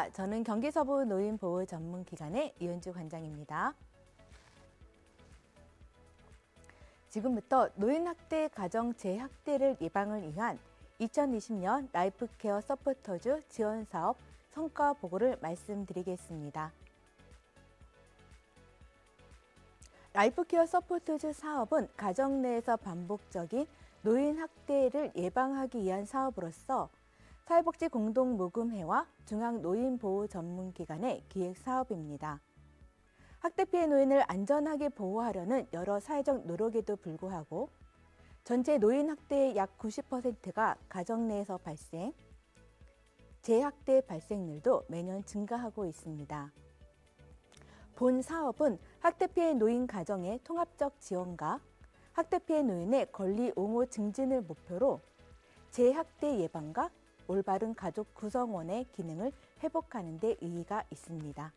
안녕하십니까. 저는 경기서부 노인보호전문기관의 이은주 관장입니다. 지금부터 노인학대 가정 재학대를 예방을 위한 2020년 라이프케어 서포터즈 지원사업 성과 보고를 말씀드리겠습니다. 라이프케어 서포터즈 사업은 가정 내에서 반복적인 노인학대를 예방하기 위한 사업으로서 사회복지공동모금회와 중앙노인보호전문기관의 기획사업입니다. 학대 피해 노인을 안전하게 보호하려는 여러 사회적 노력에도 불구하고 전체 노인 학대의 약 90%가 가정 내에서 발생, 재학대 발생률도 매년 증가하고 있습니다. 본 사업은 학대 피해 노인 가정의 통합적 지원과 학대 피해 노인의 권리 옹호 증진을 목표로 재학대 예방과 올바른 가족 구성원의 기능을 회복하는 데 의의가 있습니다.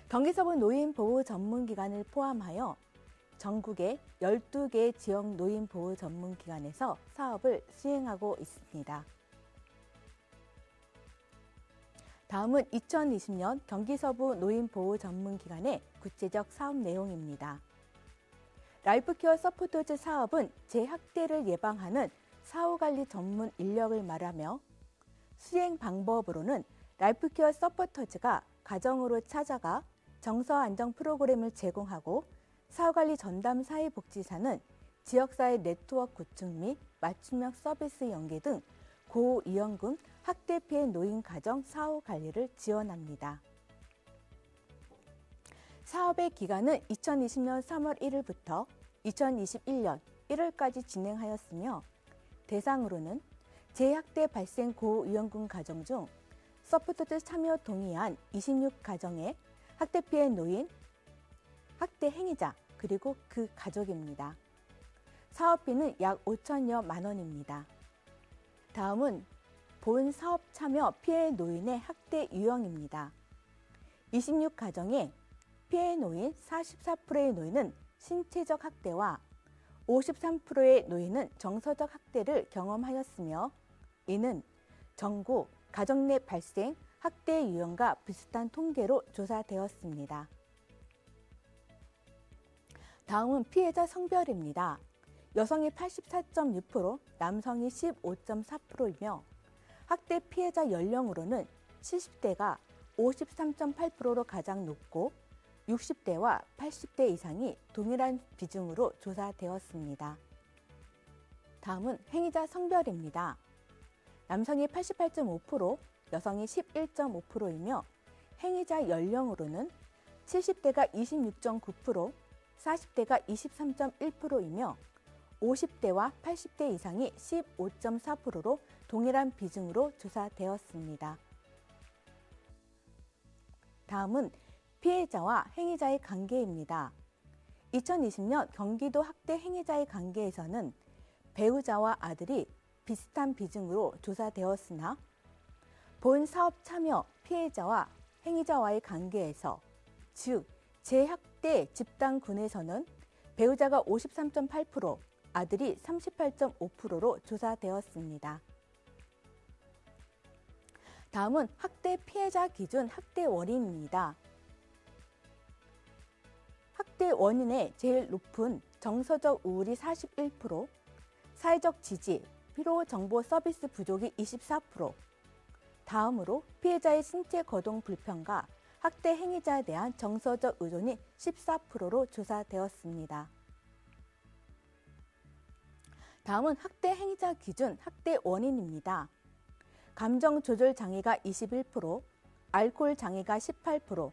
경기서부 노인보호전문기관을 포함하여 전국의 12개 지역 노인보호전문기관에서 사업을 수행하고 있습니다. 다음은 2020년 경기서부 노인보호전문기관의 구체적 사업 내용입니다. 라이프케어 서포터즈 사업은 재학대를 예방하는 사후관리 전문 인력을 말하며 수행 방법으로는 라이프케어 서포터즈가 가정으로 찾아가 정서안정 프로그램을 제공하고 사후관리 전담 사회복지사는 지역사회 네트워크 구축 및 맞춤형 서비스 연계 등 고위험군 학대 피해 노인 가정 사후관리를 지원합니다. 사업의 기간은 2020년 3월 1일부터 2021년 1월까지 진행하였으며 대상으로는 재학대 발생 고위험군 가정 중 서포터즈 참여 동의한 26가정의 학대 피해 노인, 학대 행위자, 그리고 그 가족입니다. 사업비는 약 5천여만 원입니다. 다음은 본 사업 참여 피해 노인의 학대 유형입니다. 26가정의 피해 노인 44%의 노인은 신체적 학대와 53%의 노인은 정서적 학대를 경험하였으며 이는 전국 가정 내 발생 학대 유형과 비슷한 통계로 조사되었습니다. 다음은 피해자 성별입니다. 여성이 84.6%, 남성이 15.4%이며 학대 피해자 연령으로는 70대가 53.8%로 가장 높고 60대와 80대 이상이 동일한 비중으로 조사되었습니다. 다음은 행위자 성별입니다. 남성이 88.5%, 여성이 11.5%이며 행위자 연령으로는 70대가 26.9%, 40대가 23.1%이며 50대와 80대 이상이 15.4%로 동일한 비중으로 조사되었습니다. 다음은 피해자와 행위자의 관계입니다. 2020년 경기도 학대 행위자의 관계에서는 배우자와 아들이 비슷한 비중으로 조사되었으나 본 사업 참여 피해자와 행위자와의 관계에서 즉 재학대 집단군에서는 배우자가 53.8%, 아들이 38.5%로 조사되었습니다. 다음은 학대 피해자 기준 학대 원인입니다. 학대 원인의 제일 높은 정서적 우울이 41%, 사회적 지지, 필요 정보 서비스 부족이 24%, 다음으로 피해자의 신체 거동 불편과 학대 행위자에 대한 정서적 의존이 14%로 조사되었습니다. 다음은 학대 행위자 기준 학대 원인입니다. 감정 조절 장애가 21%, 알코올 장애가 18%,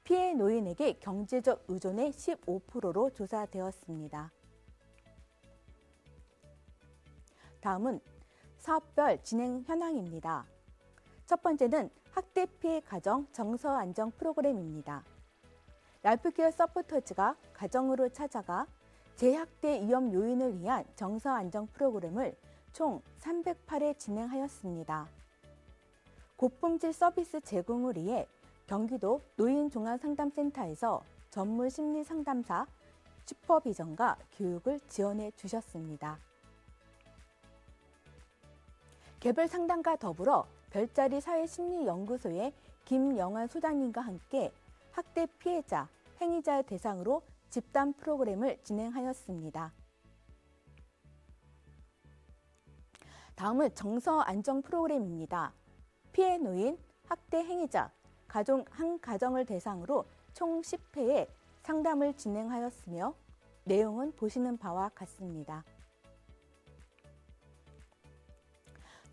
피해 노인에게 경제적 의존의 15%로 조사되었습니다. 다음은 사업별 진행 현황입니다. 첫 번째는 학대 피해 가정 정서 안정 프로그램입니다. 라이프케어 서포터즈가 가정으로 찾아가 재학대 위험 요인을 위한 정서 안정 프로그램을 총 308회 진행하였습니다. 고품질 서비스 제공을 위해 경기도 노인종합상담센터에서 전문 심리 상담사, 슈퍼비전과 교육을 지원해 주셨습니다. 개별 상담과 더불어 별자리 사회심리연구소의 김영환 소장님과 함께 학대 피해자, 행위자 대상으로 집단 프로그램을 진행하였습니다. 다음은 정서 안정 프로그램입니다. 피해 노인, 학대 행위자, 한 가정을 대상으로 총 10회의 상담을 진행하였으며 내용은 보시는 바와 같습니다.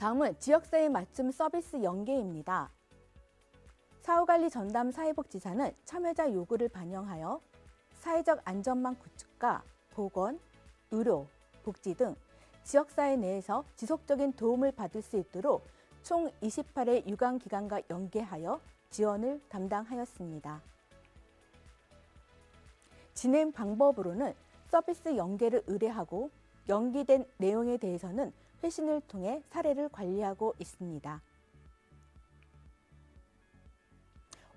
다음은 지역사회 맞춤 서비스 연계입니다. 사후관리 전담 사회복지사는 참여자 요구를 반영하여 사회적 안전망 구축과 보건, 의료, 복지 등 지역사회 내에서 지속적인 도움을 받을 수 있도록 총 28회 유관기관과 연계하여 지원을 담당하였습니다. 진행 방법으로는 서비스 연계를 의뢰하고 연기된 내용에 대해서는 회신을 통해 사례를 관리하고 있습니다.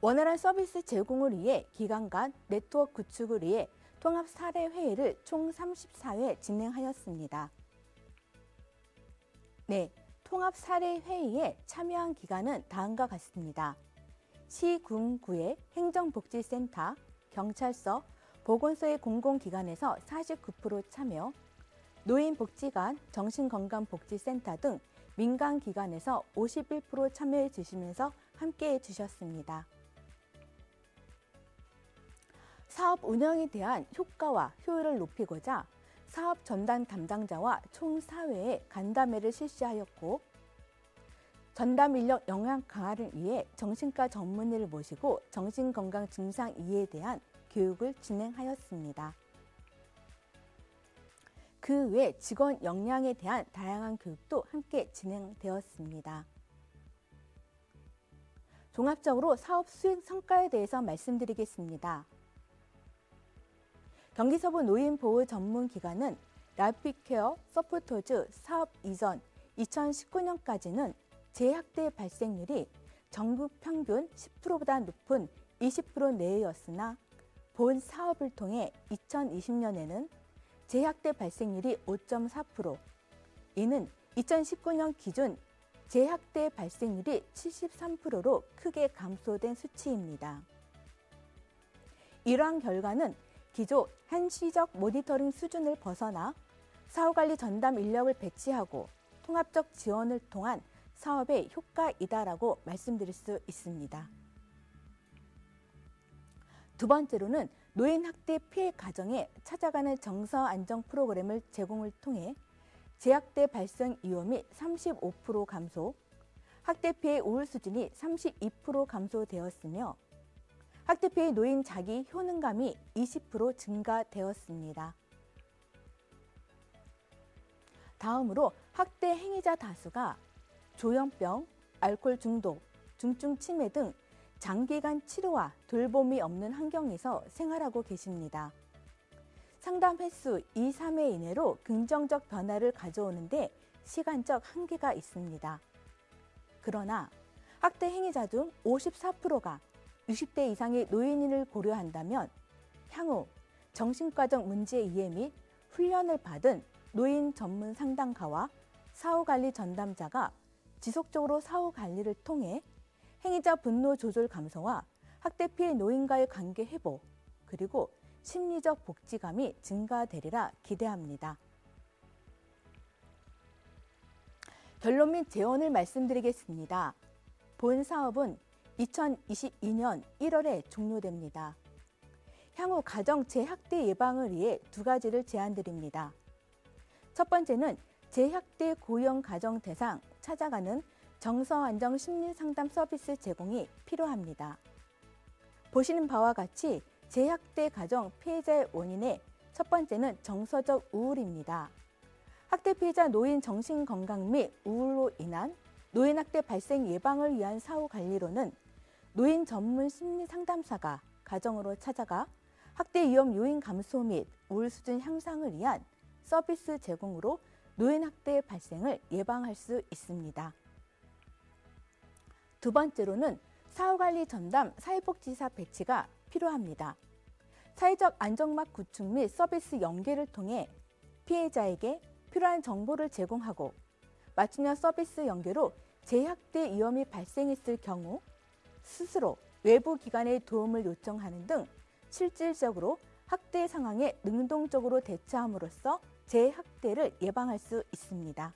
원활한 서비스 제공을 위해 기관 간 네트워크 구축을 위해 통합 사례 회의를 총 34회 진행하였습니다. 네, 통합 사례 회의에 참여한 기관은 다음과 같습니다. 시, 군, 구의 행정복지센터, 경찰서, 보건소의 공공기관에서 49% 참여, 노인복지관, 정신건강복지센터 등 민간기관에서 51% 참여해 주시면서 함께해 주셨습니다. 사업 운영에 대한 효과와 효율을 높이고자 사업 전담 담당자와 총 4회의 간담회를 실시하였고, 전담 인력 역량 강화를 위해 정신과 전문의를 모시고 정신건강 증상 이해에 대한 교육을 진행하였습니다. 그 외 직원 역량에 대한 다양한 교육도 함께 진행되었습니다. 종합적으로 사업 수행 성과에 대해서 말씀드리겠습니다. 경기서부 노인보호전문기관은 라이프케어 서포터즈 사업 이전 2019년까지는 재학대 발생률이 전국 평균 10%보다 높은 20% 내외였으나 본 사업을 통해 2020년에는 재학대 발생률이 5.4%, 이는 2019년 기준 재학대 발생률이 73%로 크게 감소된 수치입니다. 이러한 결과는 기존 한시적 모니터링 수준을 벗어나 사후관리 전담 인력을 배치하고 통합적 지원을 통한 사업의 효과이다라고 말씀드릴 수 있습니다. 두 번째로는 노인 학대 피해 가정에 찾아가는 정서 안정 프로그램을 제공을 통해 재학대 발생 위험이 35% 감소, 학대 피해 우울 수준이 32% 감소되었으며 학대 피해 노인 자기 효능감이 20% 증가되었습니다. 다음으로 학대 행위자 다수가 조현병, 알코올 중독, 중증 치매 등 장기간 치료와 돌봄이 없는 환경에서 생활하고 계십니다. 상담 횟수 2, 3회 이내로 긍정적 변화를 가져오는데 시간적 한계가 있습니다. 그러나 학대 행위자 중 54%가 60대 이상의 노인을 고려한다면 향후 정신과적 문제 이해 및 훈련을 받은 노인 전문 상담가와 사후관리 전담자가 지속적으로 사후관리를 통해 행위자 분노 조절 감소와 학대 피해 노인과의 관계 회복, 그리고 심리적 복지감이 증가되리라 기대합니다. 결론 및 재원을 말씀드리겠습니다. 본 사업은 2022년 1월에 종료됩니다. 향후 가정 재학대 예방을 위해 두 가지를 제안드립니다. 첫 번째는 재학대 고령 가정 대상 찾아가는 정서안정 심리상담 서비스 제공이 필요합니다. 보시는 바와 같이 재학대 가정 피해자의 원인의 첫 번째는 정서적 우울입니다. 학대 피해자 노인 정신건강 및 우울로 인한 노인학대 발생 예방을 위한 사후관리로는 노인 전문 심리상담사가 가정으로 찾아가 학대 위험 요인 감소 및 우울 수준 향상을 위한 서비스 제공으로 노인학대 발생을 예방할 수 있습니다. 두 번째로는 사후관리 전담 사회복지사 배치가 필요합니다. 사회적 안정망 구축 및 서비스 연계를 통해 피해자에게 필요한 정보를 제공하고 맞춤형 서비스 연계로 재학대 위험이 발생했을 경우 스스로 외부 기관의 도움을 요청하는 등 실질적으로 학대 상황에 능동적으로 대처함으로써 재학대를 예방할 수 있습니다.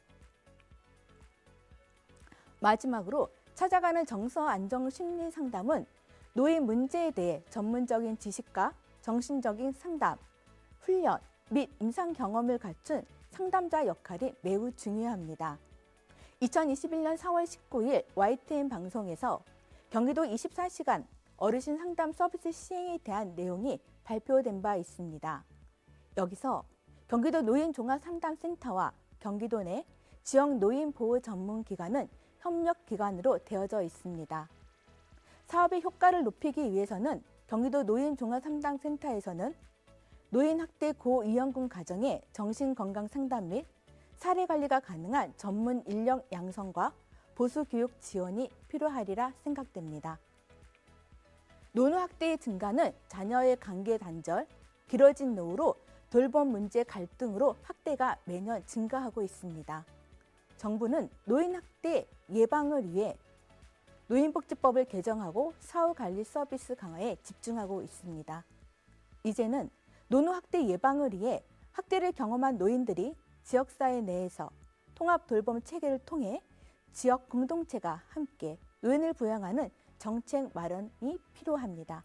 마지막으로 찾아가는 정서안정심리상담은 노인 문제에 대해 전문적인 지식과 정신적인 상담, 훈련 및 임상 경험을 갖춘 상담자 역할이 매우 중요합니다. 2021년 4월 19일 YTN 방송에서 경기도 24시간 어르신 상담 서비스 시행에 대한 내용이 발표된 바 있습니다. 여기서 경기도 노인종합상담센터와 경기도 내 지역 노인보호 전문기관은 협력기관으로 되어져 있습니다. 사업의 효과를 높이기 위해서는 경기도 노인종합상담센터에서는 노인학대 고위험군 가정의 정신건강상담 및 사례관리가 가능한 전문 인력 양성과 보수교육 지원이 필요하리라 생각됩니다. 노노학대의 증가는 자녀의 관계 단절, 길어진 노후로 돌봄 문제 갈등으로 학대가 매년 증가하고 있습니다. 정부는 노인학대 예방을 위해 노인복지법을 개정하고 사후관리 서비스 강화에 집중하고 있습니다. 이제는 노노학대 예방을 위해 학대를 경험한 노인들이 지역사회 내에서 통합돌봄 체계를 통해 지역 공동체가 함께 노인을 부양하는 정책 마련이 필요합니다.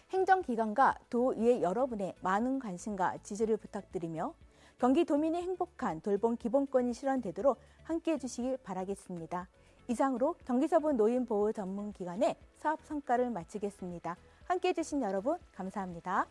행정기관과 도의회 여러분의 많은 관심과 지지를 부탁드리며 경기도민이 행복한 돌봄 기본권이 실현되도록 함께해 주시길 바라겠습니다. 이상으로 경기서부 노인보호 전문기관의 사업 성과를 마치겠습니다. 함께해 주신 여러분 감사합니다.